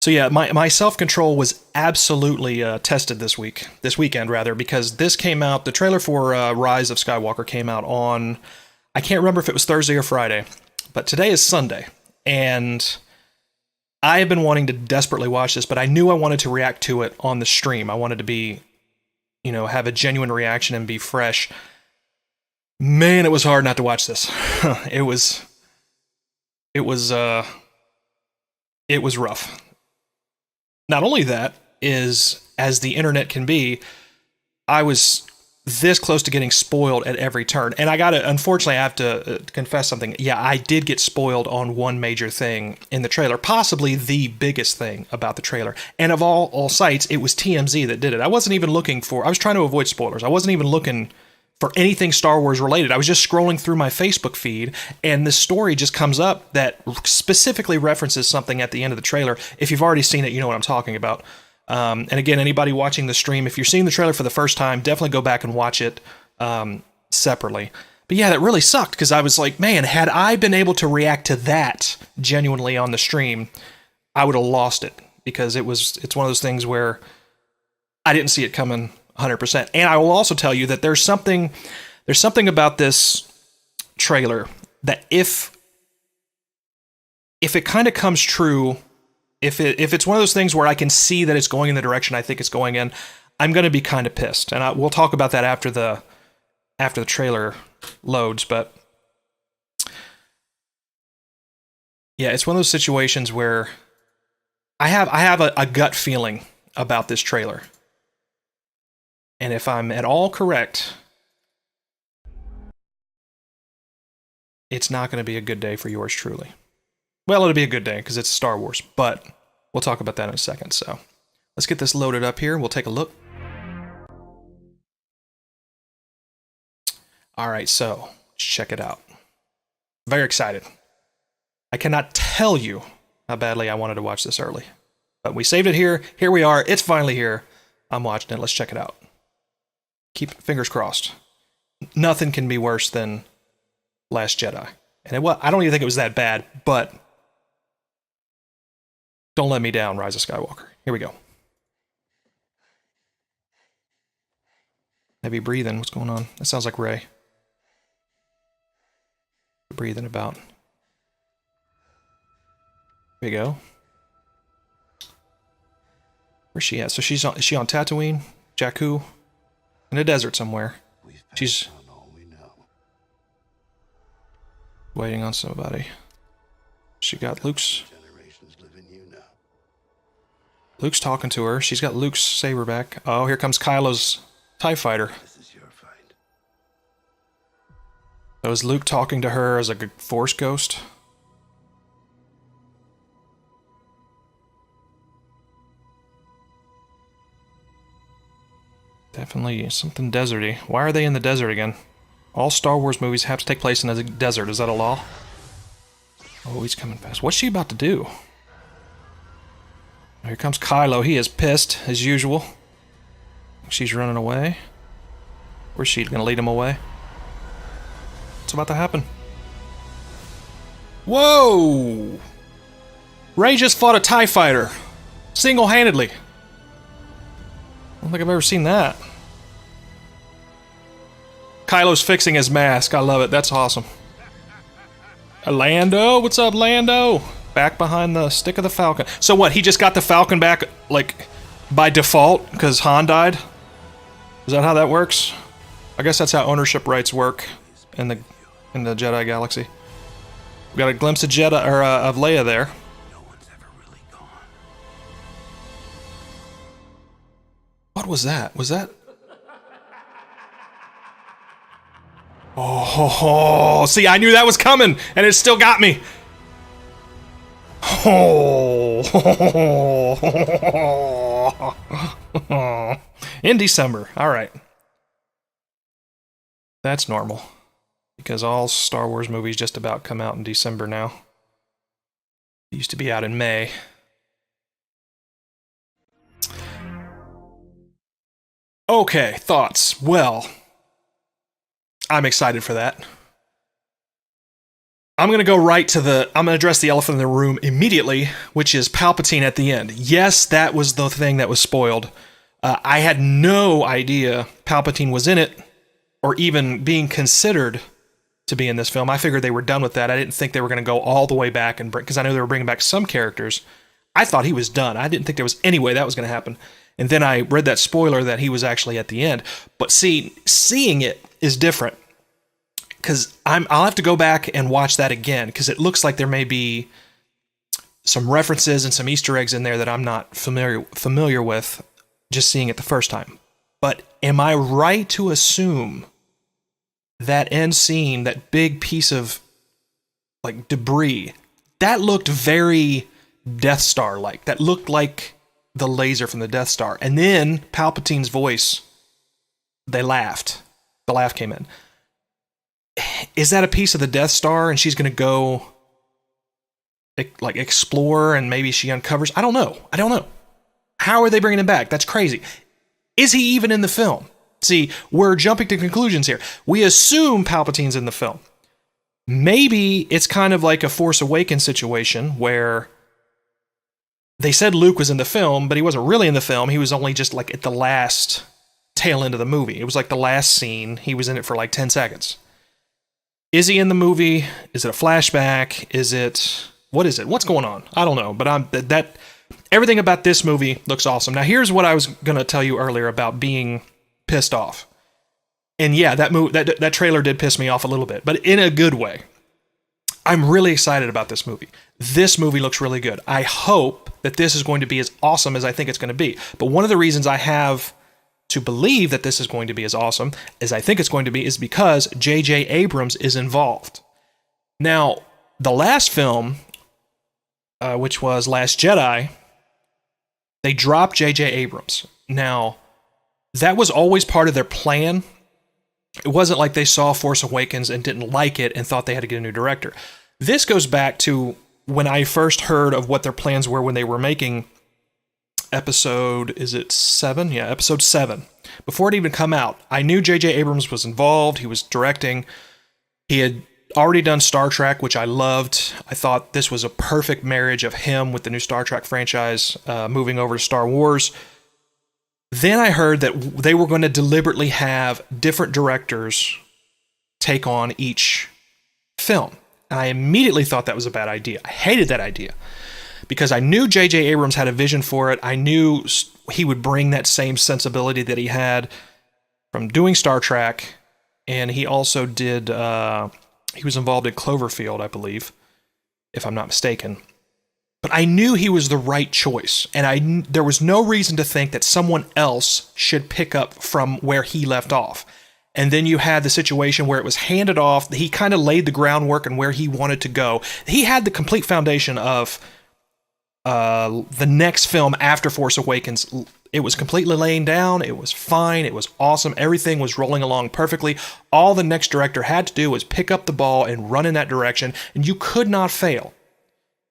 So yeah, my self-control was absolutely tested this weekend rather, because this came out, the trailer for Rise of Skywalker came out on, I can't remember if it was Thursday or Friday, but today is Sunday, and I have been wanting to desperately watch this, but I knew I wanted to react to it on the stream. I wanted to be, have a genuine reaction and be fresh. Man, it was hard not to watch this. it was, it was, uh, it was rough. Not only that, is as the internet can be, I was this close to getting spoiled at every turn. And unfortunately, I have to confess something. Yeah, I did get spoiled on one major thing in the trailer, possibly the biggest thing about the trailer. And of all sites, it was TMZ that did it. I was trying to avoid spoilers. I wasn't even looking for anything Star Wars related. I was just scrolling through my Facebook feed, and this story just comes up that specifically references something at the end of the trailer. If you've already seen it, you know what I'm talking about. And again, anybody watching the stream, if you're seeing the trailer for the first time, definitely go back and watch it separately. But yeah, that really sucked, because I was like, man, had I been able to react to that genuinely on the stream, I would have lost it, because it's one of those things where I didn't see it coming 100%. And I will also tell you that there's something about this trailer that if it kind of comes true, if it's one of those things where I can see that it's going in the direction I think it's going in, I'm going to be kind of pissed. And we'll talk about that after the trailer loads. But yeah, it's one of those situations where I have a gut feeling about this trailer. And if I'm at all correct, it's not going to be a good day for yours truly. Well, it'll be a good day because it's Star Wars, but we'll talk about that in a second. So let's get this loaded up here. We'll take a look. All right, so let's check it out. Very excited. I cannot tell you how badly I wanted to watch this early, but we saved it here. Here we are. It's finally here. I'm watching it. Let's check it out. Keep fingers crossed. Nothing can be worse than Last Jedi. And I don't even think it was that bad, but don't let me down, Rise of Skywalker. Here we go. Heavy breathing. What's going on? That sounds like Rey. Breathing about. Here we go. Where's she at? So is she on Tatooine? Jakku? In a desert somewhere. She's waiting on somebody. She got Luke's talking to her. She's got Luke's saber back. Oh, here comes Kylo's TIE fighter. So is Luke talking to her as a Force ghost? Definitely something deserty. Why are they in the desert again? All Star Wars movies have to take place in a desert. Is that a law? Oh, he's coming fast. What's she about to do? Here comes Kylo. He is pissed, as usual. She's running away. Where's she gonna lead him away? What's about to happen? Whoa! Rey just fought a TIE fighter. Single-handedly. I don't think I've ever seen that. Kylo's fixing his mask. I love it. That's awesome. Lando? What's up, Lando? Back behind the stick of the Falcon. So what, he just got the Falcon back, like, by default? Because Han died? Is that how that works? I guess that's how ownership rights work in the Jedi Galaxy. We got a glimpse of of Leia there. What was that? Was that... Oh, see, I knew that was coming, and it still got me. Oh, in December. All right. That's normal, because all Star Wars movies just about come out in December now. They used to be out in May. Okay, thoughts. Well, I'm excited for that. I'm going to go right to I'm going to address the elephant in the room immediately, which is Palpatine at the end. Yes, that was the thing that was spoiled. I had no idea Palpatine was in it, or even being considered to be in this film. I figured they were done with that. I didn't think they were going to go all the way back and bring, because I know they were bringing back some characters. I thought he was done. I didn't think there was any way that was going to happen. And then I read that spoiler that he was actually at the end. But seeing it is different, because I'll have to go back and watch that again, because it looks like there may be some references and some Easter eggs in there that I'm not familiar with just seeing it the first time. But am I right to assume that end scene, that big piece of like debris, that looked very Death Star-like? That looked like the laser from the Death Star. And then Palpatine's voice, they laughed. The laugh came in. Is that a piece of the Death Star and she's going to go like explore and maybe she uncovers? I don't know. How are they bringing him back? That's crazy. Is he even in the film? See, we're jumping to conclusions here. We assume Palpatine's in the film. Maybe it's kind of like a Force Awakens situation where they said Luke was in the film, but he wasn't really in the film. He was only just like at the last tail end of the movie. It was like the last scene. He was in it for like 10 seconds. Is he in the movie? Is it a flashback? What is it? What's going on? I don't know, but everything about this movie looks awesome. Now, here's what I was going to tell you earlier about being pissed off. And yeah, that trailer did piss me off a little bit, but in a good way. I'm really excited about this movie. This movie looks really good. I hope that this is going to be as awesome as I think it's going to be. But one of the reasons I have to believe that this is going to be as awesome as I think it's going to be is because J.J. Abrams is involved. Now, the last film, which was Last Jedi, they dropped J.J. Abrams. Now, that was always part of their plan. It wasn't like they saw Force Awakens and didn't like it and thought they had to get a new director. This goes back to when I first heard of what their plans were when they were making episode 7? Yeah, episode 7. Before it even come out, I knew J.J. Abrams was involved. He was directing. He had already done Star Trek, which I loved. I thought this was a perfect marriage of him with the new Star Trek franchise, moving over to Star Wars. Then I heard that they were going to deliberately have different directors take on each film. And I immediately thought that was a bad idea. I hated that idea because I knew J.J. Abrams had a vision for it. I knew he would bring that same sensibility that he had from doing Star Trek. And he also did, he was involved in Cloverfield, I believe, if I'm not mistaken. But I knew he was the right choice, and there was no reason to think that someone else should pick up from where he left off. And then you had the situation where it was handed off. He kind of laid the groundwork and where he wanted to go. He had the complete foundation of the next film after Force Awakens. It was completely laying down. It was fine. It was awesome. Everything was rolling along perfectly. All the next director had to do was pick up the ball and run in that direction, and you could not fail.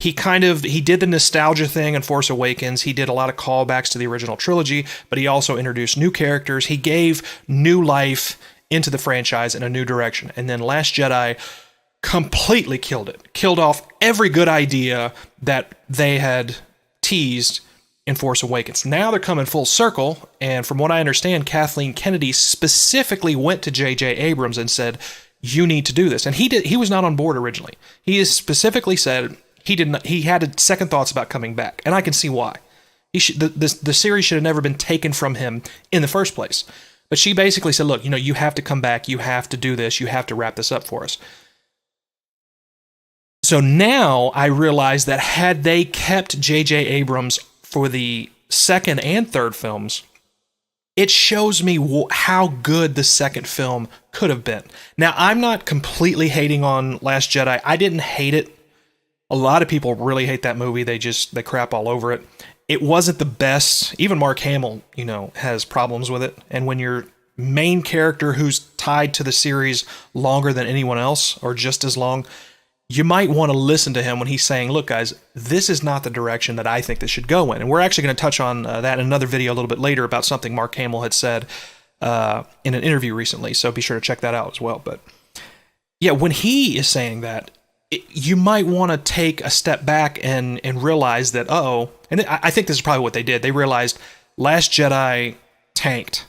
He did the nostalgia thing in Force Awakens. He did a lot of callbacks to the original trilogy, but he also introduced new characters. He gave new life into the franchise in a new direction. And then Last Jedi completely killed it. Killed off every good idea that they had teased in Force Awakens. Now they're coming full circle, and from what I understand, Kathleen Kennedy specifically went to J.J. Abrams and said, you need to do this. And he was not on board originally. He specifically said he had second thoughts about coming back, and I can see why. The series should have never been taken from him in the first place. But she basically said, look, you have to come back, you have to do this, you have to wrap this up for us. So now I realize that had they kept J.J. Abrams for the second and third films, it shows me how good the second film could have been. Now, I'm not completely hating on Last Jedi. I didn't hate it. A lot of people really hate that movie. They crap all over it. It wasn't the best. Even Mark Hamill, has problems with it. And when your main character who's tied to the series longer than anyone else, or just as long, you might want to listen to him when he's saying, look, guys, this is not the direction that I think this should go in. And we're actually going to touch on that in another video a little bit later about something Mark Hamill had said in an interview recently. So be sure to check that out as well. But yeah, when he is saying that, you might want to take a step back and realize that, and I think this is probably what they did. They realized Last Jedi tanked,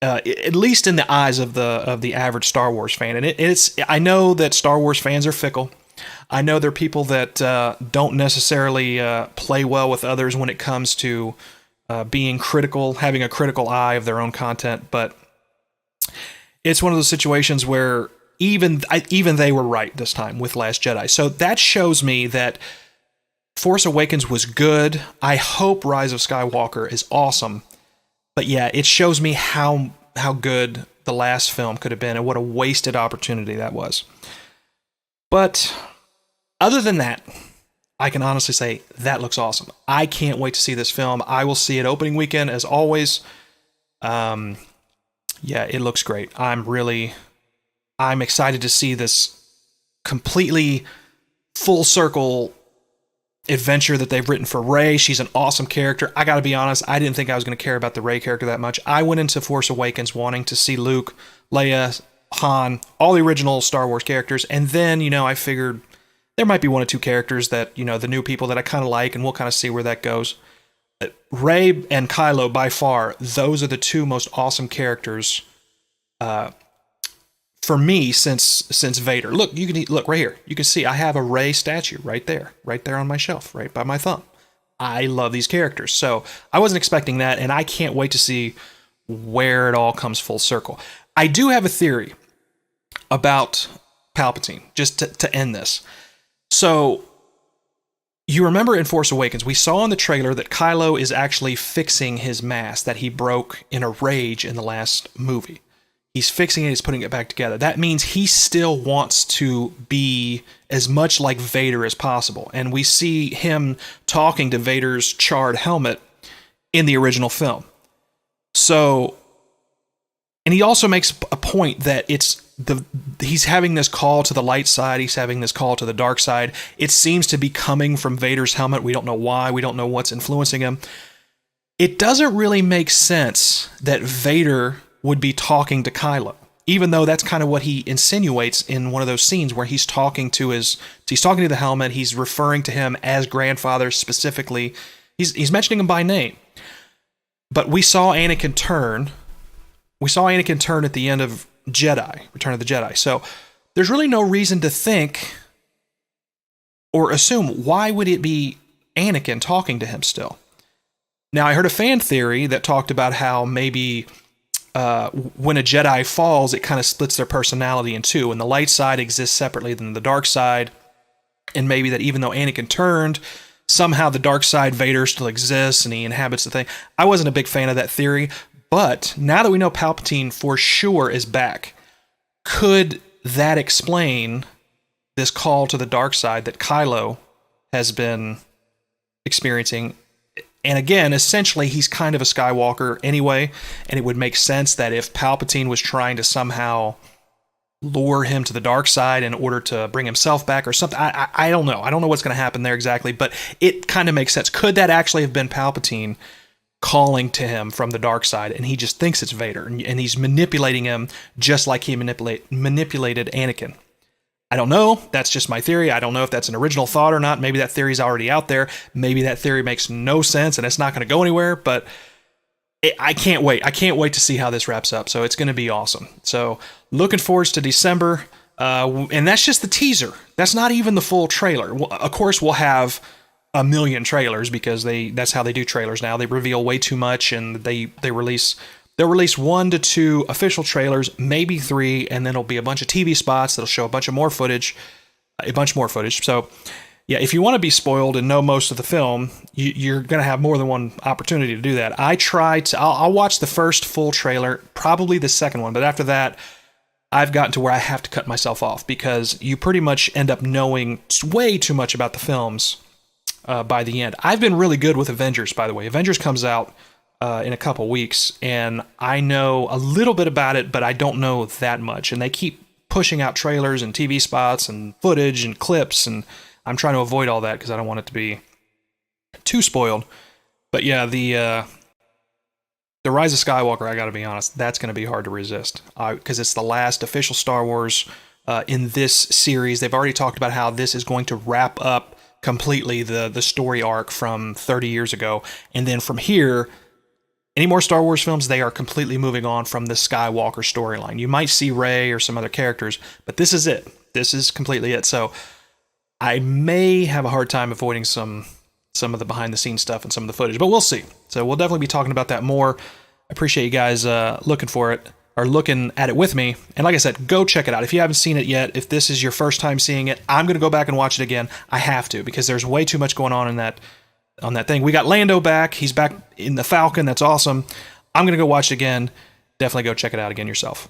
at least in the eyes of the average Star Wars fan. And it's I know that Star Wars fans are fickle. I know there are people that don't necessarily play well with others when it comes to being critical, having a critical eye of their own content. But it's one of those situations where even they were right this time with Last Jedi. So that shows me that Force Awakens was good. I hope Rise of Skywalker is awesome. But yeah, it shows me how good the last film could have been and what a wasted opportunity that was. But other than that, I can honestly say that looks awesome. I can't wait to see this film. I will see it opening weekend as always. Yeah, it looks great. I'm excited to see this completely full circle adventure that they've written for Rey. She's an awesome character. I gotta be honest, I didn't think I was going to care about the Rey character that much. I went into Force Awakens wanting to see Luke, Leia, Han, all the original Star Wars characters, and then, I figured there might be one or two characters that, the new people that I kind of like, and we'll kind of see where that goes. Rey and Kylo, by far, those are the two most awesome characters for me since Vader. Look, look right here. You can see I have a Rey statue right there on my shelf, right by my thumb. I love these characters, so I wasn't expecting that, and I can't wait to see where it all comes full circle. I do have a theory about Palpatine, just to end this. So, you remember in Force Awakens, we saw in the trailer that Kylo is actually fixing his mask that he broke in a rage in the last movie. He's fixing it, he's putting it back together. That means he still wants to be as much like Vader as possible. And we see him talking to Vader's charred helmet in the original film. So, and he also makes a point that he's having this call to the light side, he's having this call to the dark side. It seems to be coming from Vader's helmet. We don't know why, we don't know what's influencing him. It doesn't really make sense that Vader would be talking to Kylo, even though that's kind of what he insinuates in one of those scenes where he's talking to the helmet, he's referring to him as grandfather specifically, he's mentioning him by name. But we saw Anakin turn at the end of Return of the Jedi, so there's really no reason to think or assume why would it be Anakin talking to him still. Now, I heard a fan theory that talked about how maybe when a Jedi falls, it kind of splits their personality in two, and the light side exists separately than the dark side, and maybe that even though Anakin turned, somehow the dark side Vader still exists and he inhabits the thing. I wasn't a big fan of that theory, but now that we know Palpatine for sure is back, could that explain this call to the dark side that Kylo has been experiencing? And again, essentially, he's kind of a Skywalker anyway, and it would make sense that if Palpatine was trying to somehow lure him to the dark side in order to bring himself back or something, I don't know. I don't know what's going to happen there exactly, but it kind of makes sense. Could that actually have been Palpatine calling to him from the dark side, and he just thinks it's Vader, and he's manipulating him just like he manipulated Anakin? I don't know. That's just my theory. I don't know if that's an original thought or not. Maybe that theory's already out there. Maybe that theory makes no sense and it's not going to go anywhere, but I can't wait. I can't wait to see how this wraps up. So it's going to be awesome. So looking forward to December. And that's just the teaser. That's not even the full trailer. Of course, we'll have a million trailers because that's how they do trailers now. They reveal way too much, and they'll release 1 to 2 official trailers, maybe 3, and then it'll be a bunch of TV spots that'll show a bunch more footage. So, yeah, if you want to be spoiled and know most of the film, you're going to have more than one opportunity to do that. I'll watch the first full trailer, probably the second one, but after that, I've gotten to where I have to cut myself off because you pretty much end up knowing way too much about the films by the end. I've been really good with Avengers, by the way. Avengers comes out in a couple weeks, and I know a little bit about it, but I don't know that much. And they keep pushing out trailers and TV spots and footage and clips, and I'm trying to avoid all that because I don't want it to be too spoiled. But yeah, the Rise of Skywalker, I got to be honest, that's going to be hard to resist because it's the last official Star Wars in this series. They've already talked about how this is going to wrap up completely the story arc from 30 years ago. And then from here, any more Star Wars films, they are completely moving on from the Skywalker storyline. You might see Rey or some other characters, but this is it. This is completely it. So I may have a hard time avoiding some of the behind-the-scenes stuff and some of the footage, but we'll see. So we'll definitely be talking about that more. I appreciate you guys looking for it, or looking at it with me. And like I said, go check it out. If you haven't seen it yet, if this is your first time seeing it, I'm going to go back and watch it again. I have to, because there's way too much going on in that thing. We got Lando back. He's back in the Falcon. That's awesome. I'm going to go watch it again. Definitely go check it out again yourself.